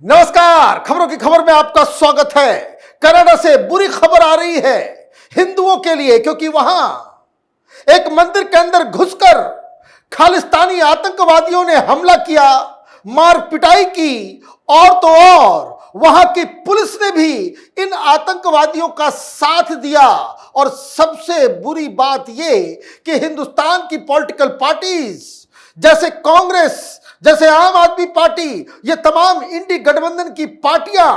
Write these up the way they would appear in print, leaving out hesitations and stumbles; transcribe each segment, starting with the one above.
नमस्कार, खबरों की खबर में आपका स्वागत है। कनाडा से बुरी खबर आ रही है हिंदुओं के लिए, क्योंकि वहां एक मंदिर के अंदर घुसकर खालिस्तानी आतंकवादियों ने हमला किया, मार पिटाई की और तो और वहां की पुलिस ने भी इन आतंकवादियों का साथ दिया। और सबसे बुरी बात यह कि हिंदुस्तान की पॉलिटिकल पार्टीज जैसे कांग्रेस, जैसे आम आदमी पार्टी, ये तमाम इंडी गठबंधन की पार्टियां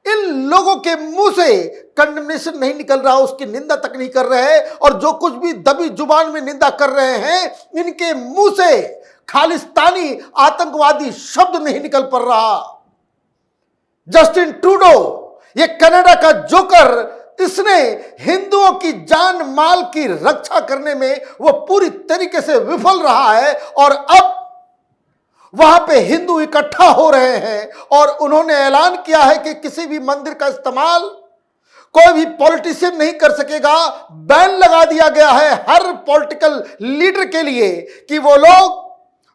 इन लोगों के मुंह से कंडेमनेशन नहीं निकल रहा, उसकी निंदा तक नहीं कर रहे हैं। और जो कुछ भी दबी जुबान में निंदा कर रहे हैं, इनके मुंह से खालिस्तानी आतंकवादी शब्द नहीं निकल पड़ रहा। जस्टिन ट्रूडो, ये कनाडा का जोकर, इसने हिंदुओं की जान माल की रक्षा करने में वो पूरी तरीके से विफल रहा है। और अब वहां पे हिंदू इकट्ठा हो रहे हैं और उन्होंने ऐलान किया है कि किसी भी मंदिर का इस्तेमाल कोई भी पॉलिटिशियन नहीं कर सकेगा। बैन लगा दिया गया है हर पॉलिटिकल लीडर के लिए कि वो लोग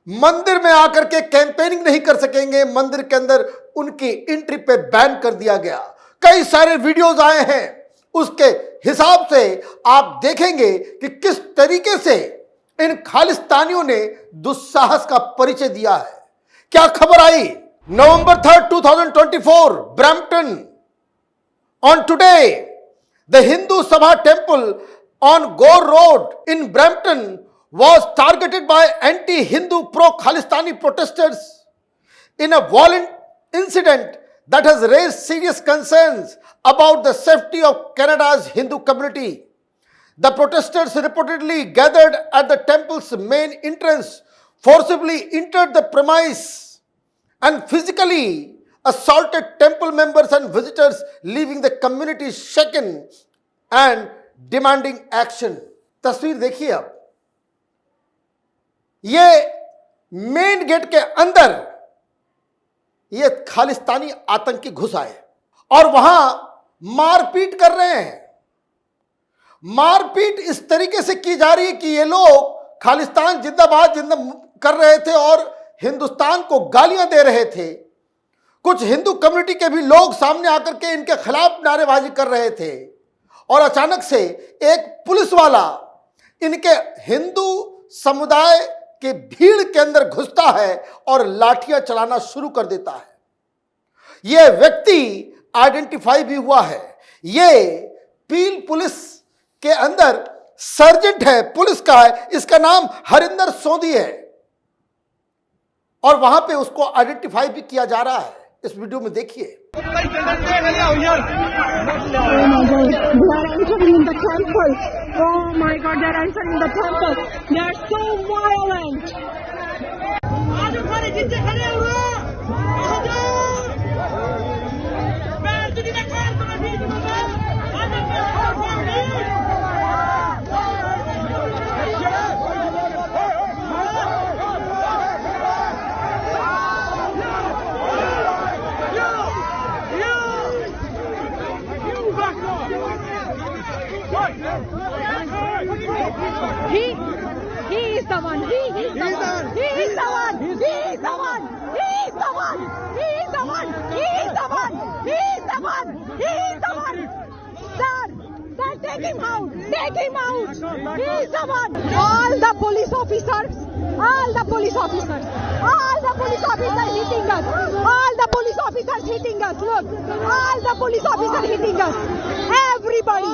मंदिर में आकर के कैंपेनिंग नहीं कर सकेंगे। मंदिर के अंदर उनकी एंट्री पे बैन कर दिया गया। कई सारे वीडियोस आए हैं, उसके हिसाब से आप देखेंगे कि किस तरीके से इन खालिस्तानियों ने दुस्साहस का परिचय दिया है। क्या खबर आई? नवंबर 3, 2024, Brampton. On today, the Hindu Sabha temple on Gore Road in Brampton was targeted by anti-Hindu pro-Khalistani protesters in a violent incident that has raised serious concerns about the safety of Canada's Hindu community. The protesters reportedly gathered at the temple's main entrance, forcibly entered the premise, and physically assaulted temple members and visitors, leaving the community shaken and demanding action. तस्वीर देखिए अब। ये main gate के अंदर ये खालिस्तानी आतंकी घुस आए और वहां मारपीट कर रहे हैं। मारपीट इस तरीके से की जा रही है कि ये लोग खालिस्तान जिंदाबाद कर रहे थे और हिंदुस्तान को गालियां दे रहे थे। कुछ हिंदू कम्युनिटी के भी लोग सामने आकर के इनके खिलाफ नारेबाजी कर रहे थे और अचानक से एक पुलिस वाला इनके हिंदू समुदाय के भीड़ के अंदर घुसता है और लाठियां चलाना शुरू कर देता है। यह व्यक्ति आइडेंटिफाई भी हुआ है। ये पील पुलिस के अंदर सर्जेंट है, पुलिस का है। इसका नाम हरिंदर सोदी है और वहां पे उसको आइडेंटिफाई भी किया जा रहा है। इस वीडियो में देखिए। Oh my God, they are entering in the temple. Oh my God, they are entering the temple. They are so violent. आज खड़े जितने खड़े हुए पैर तुझे ना कार तो नहीं दूंगा। आज He is the one. He is the one. He is the one. He is the one. He is the one. He is the one. He is the one. He is the one. He is the one. Sir, take him out. Take him out. He is the one. All the police officers hitting us. All the police officers hitting us. Look, all the police officers hitting us. Everybody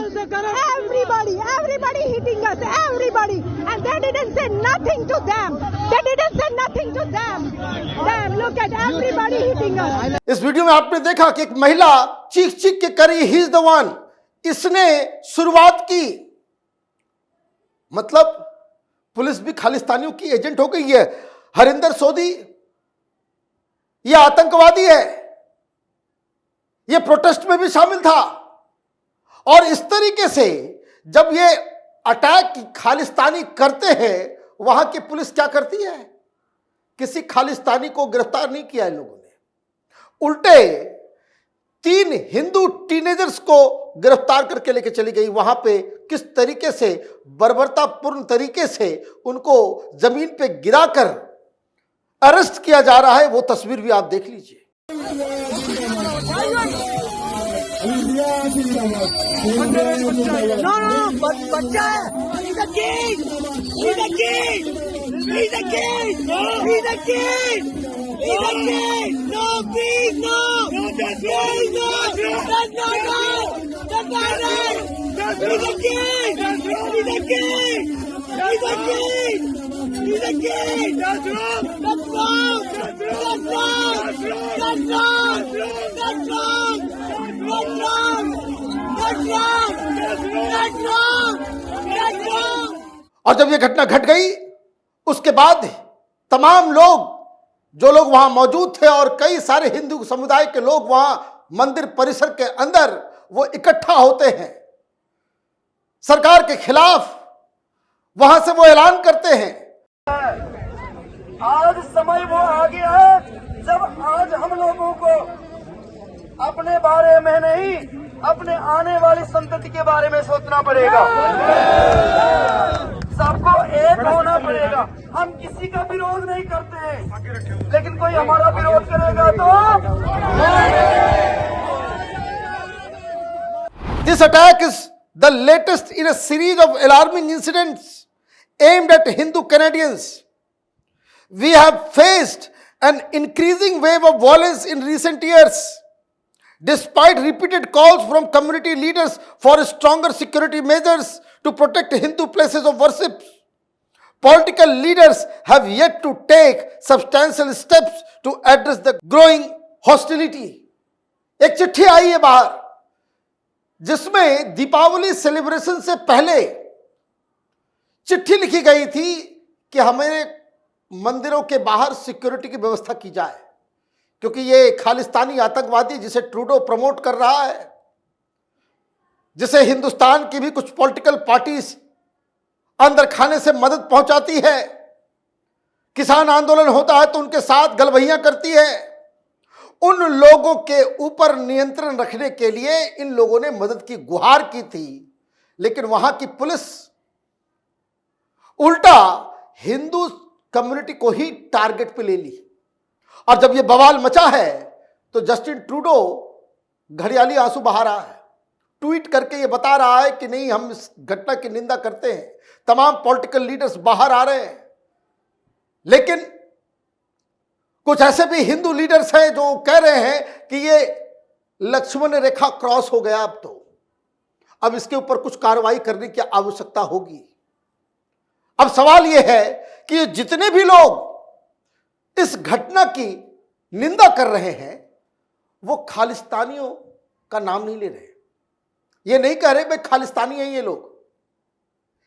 hitting us. Everybody, and they didn't say nothing to them. Damn, look at everybody hitting us. इस video में आपने देखा कि एक महिला चीख चीख के करी ही इज द वन। इसने शुरुआत की, मतलब पुलिस भी खालिस्तानियों की एजेंट हो गई है। हरिंदर सोदी यह आतंकवादी है, यह प्रोटेस्ट में भी शामिल था। और इस तरीके से जब ये अटैक खालिस्तानी करते हैं, वहां की पुलिस क्या करती है? किसी खालिस्तानी को गिरफ्तार नहीं किया इन लोगों ने, उल्टे 3 हिंदू टीनेजर्स को गिरफ्तार करके लेके चली गई। वहां पे किस तरीके से बर्बरतापूर्ण तरीके से उनको जमीन पे गिराकर अरेस्ट किया जा रहा है, वो तस्वीर भी आप देख लीजिए। बच्चा है. He's a king. He's a king. He's a king. He's a king. He's a king. No, please, no. Please, no. That's not right. That's not right. He's a king. He's a king. He's a king. He's a king. That's wrong. That's wrong. That's wrong. That's wrong. That's wrong. That's wrong. That's wrong. That's wrong. That's wrong. और जब यह घटना घट गई उसके बाद तमाम लोग जो लोग वहां मौजूद थे और कई सारे हिंदू समुदाय के लोग वहां मंदिर परिसर के अंदर वो इकट्ठा होते हैं, सरकार के खिलाफ वहां से वो ऐलान करते हैं. आज समय वो आ गया है जब आज हम लोगों को अपने बारे में नहीं, अपने आने वाली संतति के बारे में सोचना पड़ेगा. सबको एक होना पड़ेगा. हम किसी का विरोध नहीं करते हैं, लेकिन कोई हमारा विरोध करेगा तो This attack is the latest in a series of alarming incidents aimed at Hindu Canadians. We have faced an increasing wave of violence in recent years. Despite repeated calls from community leaders for stronger security measures to protect Hindu places of worship, political leaders have yet to take substantial steps to address the growing hostility. एक चिट्ठी आई है बाहर जिसमें Deepawali celebration से पहले चिट्ठी लिखी गई थी कि हमें मंदिरों के बाहर सिक्योरिटी की व्यवस्था की जाए, क्योंकि ये खालिस्तानी आतंकवादी जिसे ट्रूडो प्रमोट कर रहा है, जिसे हिंदुस्तान की भी कुछ पॉलिटिकल पार्टीज अंदर खाने से मदद पहुंचाती है, किसान आंदोलन होता है तो उनके साथ गलबहियां करती है, उन लोगों के ऊपर नियंत्रण रखने के लिए इन लोगों ने मदद की गुहार की थी. लेकिन वहां की पुलिस उल्टा हिंदू कम्युनिटी को ही टारगेट पे ले ली. और जब ये बवाल मचा है तो जस्टिन ट्रूडो घड़ियाली आंसू बहा रहा है, ट्वीट करके ये बता रहा है कि नहीं, हम इस घटना की निंदा करते हैं. तमाम पॉलिटिकल लीडर्स बाहर आ रहे हैं, लेकिन कुछ ऐसे भी हिंदू लीडर्स हैं जो कह रहे हैं कि ये लक्ष्मण रेखा क्रॉस हो गया, अब इसके ऊपर कुछ कार्रवाई करने की आवश्यकता होगी. अब सवाल यह है कि जितने भी लोग इस घटना की निंदा कर रहे हैं वो खालिस्तानियों का नाम नहीं ले रहे. ये नहीं कह रहे भाई खालिस्तानी हैं ये लोग,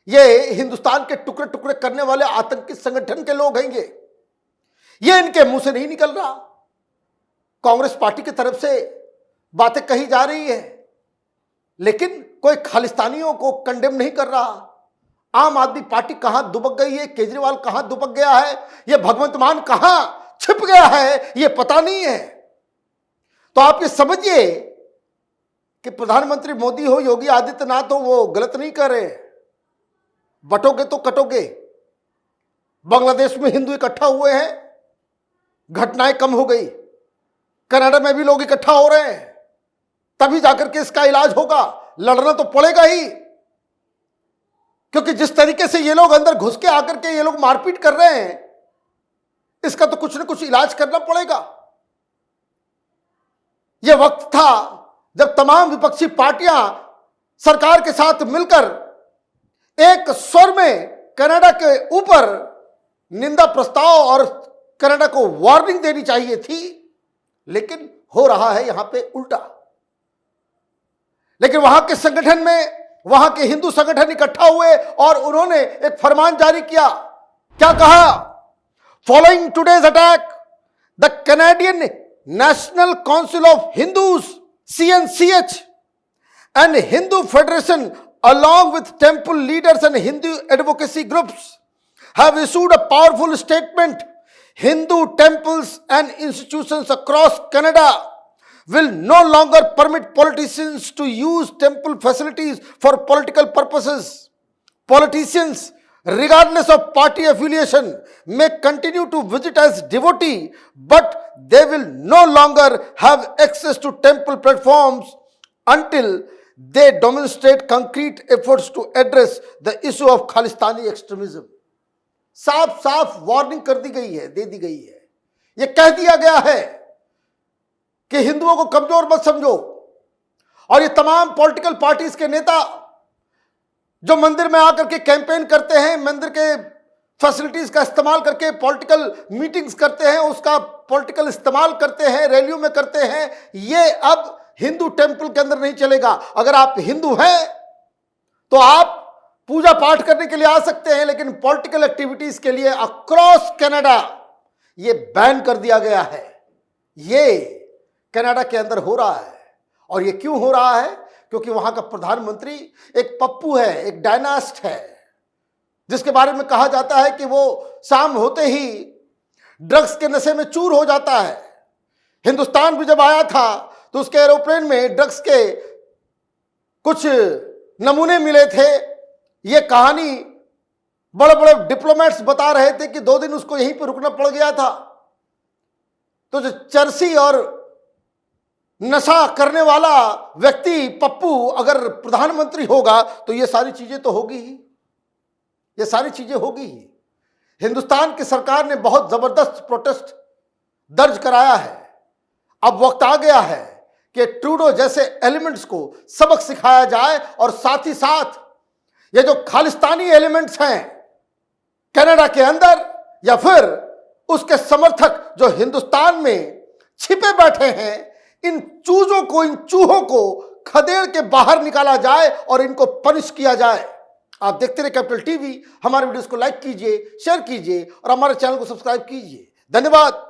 ये हिंदुस्तान के टुकड़े टुकड़े करने वाले आतंकी संगठन के लोग हैं. ये इनके मुंह से नहीं निकल रहा. कांग्रेस पार्टी की तरफ से बातें कही जा रही है, लेकिन कोई खालिस्तानियों को कंडेम नहीं कर रहा. आम आदमी पार्टी कहां दुबक गई है, केजरीवाल कहां दुबक गया है, ये भगवंत मान कहां छिप गया है, ये पता नहीं है. तो आप ये समझिए कि प्रधानमंत्री मोदी हो, योगी आदित्यनाथ हो, वो गलत नहीं कर रहे. बटोगे तो कटोगे. बांग्लादेश में हिंदू इकट्ठा हुए हैं, घटनाएं कम हो गई. कनाडा में भी लोग इकट्ठा हो रहे हैं, तभी जाकर के इसका इलाज होगा. लड़ना तो पड़ेगा ही, क्योंकि जिस तरीके से ये लोग अंदर घुस के आकर के ये लोग मारपीट कर रहे हैं, इसका तो कुछ न कुछ इलाज करना पड़ेगा. यह वक्त था जब तमाम विपक्षी पार्टियां सरकार के साथ मिलकर एक स्वर में कनाडा के ऊपर निंदा प्रस्ताव और कनाडा को वार्निंग देनी चाहिए थी, लेकिन हो रहा है यहां पे उल्टा. लेकिन वहां के संगठन में वहां के हिंदू संगठन इकट्ठा हुए और उन्होंने एक फरमान जारी किया. क्या कहा? Following today's attack the Canadian national council of Hindus CNCH and Hindu Federation along with temple leaders and Hindu advocacy groups have issued a powerful statement. Hindu temples and institutions across Canada will no longer permit politicians to use temple facilities for political purposes. Politicians regardless of party affiliation, may continue to visit as devotee, but they will no longer have access to temple platforms until they demonstrate concrete efforts to address the issue of Khalistani extremism. साफ साफ warning कर दी गई है, दे दी गई है, यह कह दिया गया है कि हिंदुओं को कमजोर मत समझो। और ये तमाम पॉलिटिकल पार्टीज के नेता जो मंदिर में आकर के कैंपेन करते हैं, मंदिर के फैसिलिटीज का इस्तेमाल करके पॉलिटिकल मीटिंग्स करते हैं, उसका पॉलिटिकल इस्तेमाल करते हैं, रैलियों में करते हैं, ये अब हिंदू टेंपल के अंदर नहीं चलेगा। अगर आप हिंदू हैं तो आप पूजा पाठ करने के लिए आ सकते हैं, लेकिन पॉलिटिकल एक्टिविटीज के लिए अक्रॉस कनाडा ये बैन कर दिया गया है। ये कनाडा के अंदर हो रहा है। और ये क्यों हो रहा है? क्योंकि वहां का प्रधानमंत्री एक पप्पू है, एक डायनास्ट है, जिसके बारे में कहा जाता है कि वो शाम होते ही ड्रग्स के नशे में चूर हो जाता है। हिंदुस्तान भी जब आया था तो उसके एरोप्लेन में ड्रग्स के कुछ नमूने मिले थे। ये कहानी बड़े बड़े डिप्लोमेट्स बता रहे थे कि 2 दिन उसको यहीं पर रुकना पड़ गया था। तो जो चरसी और नशा करने वाला व्यक्ति पप्पू अगर प्रधानमंत्री होगा तो ये सारी चीजें तो होगी ही, ये सारी चीजें होगी ही। हिंदुस्तान की सरकार ने बहुत जबरदस्त प्रोटेस्ट दर्ज कराया है। अब वक्त आ गया है कि ट्रूडो जैसे एलिमेंट्स को सबक सिखाया जाए और साथ ही साथ ये जो खालिस्तानी एलिमेंट्स हैं कनाडा के अंदर या फिर उसके समर्थक जो हिंदुस्तान में छिपे बैठे हैं, इन चूजों को, इन चूहों को खदेड़ के बाहर निकाला जाए और इनको पनिश किया जाए। आप देखते रहे कैपिटल टीवी। हमारे वीडियोस को लाइक कीजिए, शेयर कीजिए और हमारे चैनल को सब्सक्राइब कीजिए। धन्यवाद।